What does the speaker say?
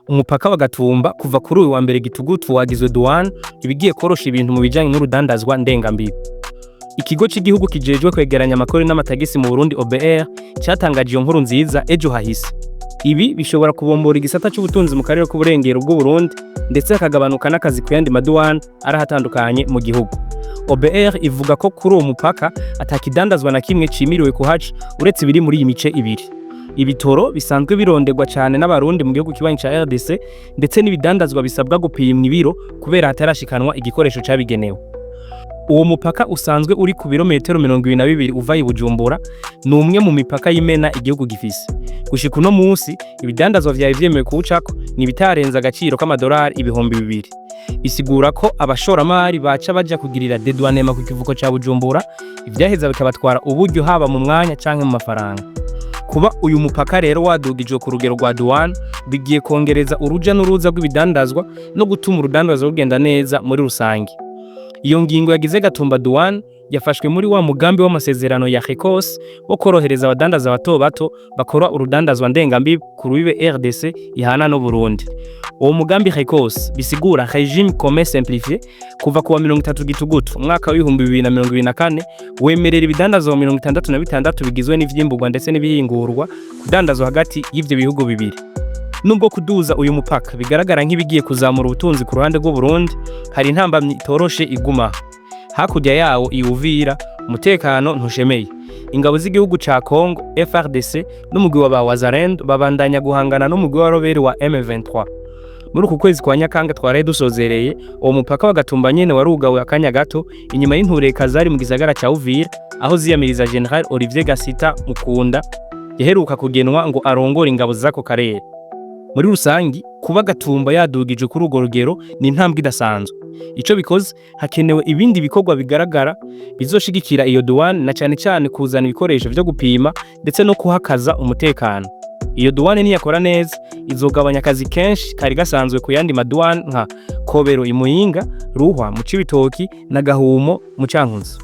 Umupaka wa Gatumba kuva kuri uyu wa mbere Gitugutu wagizwe Douane ibigiye korosha ibintu mu bijanye n'urudandazwa ndengambibi. Ikigo cy'igihugu kijejwe kwegeranya amakori n'amatagisi mu Burundi OBR cyatangaje iyo nkuru nziza ejo hahise. Ibi bishobora kubombora igisata cy'ubutunzi mu karere k'uburengero bw'u Burundi ndetse hakagabanuka n'akazi ku yandi maduwane arahatandukanye mu gihugu. OBR ivuga ko kuri uwo mupaka atakidandazwa na kimwe cimiriwe kuhaca uretse biri muri iyi mice ibiri. Ibitoro bisanzwe bironderwa cyane n'abarundi mu gihugu kibanyi ca RDC ndetse n'ibidandazwa bisabwa gupimwa ibiro kubera hatarashikanwa igikoresho cabigenewe. Uwo mupaka usanzwe uri ku birometero 22 uva i Bujumbura ni umwe mu mipaka y'imena igihugu gifise. Gushika uno munsi ibidandazwa vyawe vyemewe kuwucako ni bitarenza agaciro k'amadolari 200,000. Isigura ko abashoramari baca baja kugirira dedouanement ku kivuko ca Bujumbura ivyaheza bikabatwara uburyo haba mu mwanya canke mu mafaranga. Kuba uyu mupaka rero wadugijwe ku rugero rwa Douane bigiye kongereza uruja n'uruza rw'ibidandazwa no gutuma urudandazwa rugenda neza muri rusangi. Iyo ngingo yagize Gatumba Douane yafashwe muri wa mugambi w'amasezerano ya yagize wo korohereza abadandaza bato bakora urudandazwa ndengambibi ku rubibe RDC ihana no Burundi. Uwo mugambi yagize bisigura régime commerce simplifié kuva kuwa 30 Gitugutu umwaka wa 2024 wemerera ibidandazwa 66 bigizwe n'ivyimburwa ndetse n'ibihingurwa kudandazwa hagati y'ivyo bihugu bibiri. Nubwo kuduza uyu mupaka bigaragara nk'ibigiye kuzamura ubutunzi ku ruhande rw'u Burundi, hari intambamyi itoroshe iguma. Hakurya yawo iwuvira umutekano ntushemeye. Ingabo z'igihugu ca Congo FARDC n'umugwi wa Wazalendo babandanya guhangana n'umugwi wa Robert wa M23. Muri uku kwezi kwa Nyakanga twaraye dusozereye uwo mupaka wa Gatumba nyene warugawe akanya gato inyuma y'intureka zari mu gisagara ca Uvira aho ziyamiriza General Olivier Gasita Mukunda yaheruka kugenwa ngo arongore ingabo zako karere. Muri rusangi kuba Gatumba yadugije kuri urwo rugero ni intambwe idasanzwe. Ico bikoze hakenewe ibindi bikorwa bigaragara bizoshigikira iyo Douane na cyane kuzana ibikoresho byo gupima ndetse no kuhakaza umutekano. Iyo Douane niyakora neza izogabanya akazi kenshi kari gasanzwe ku yandi maduwane nka Kobero i Muyinga, Ruhwa mu Cibitoki na Gahumo mu Cankuzo.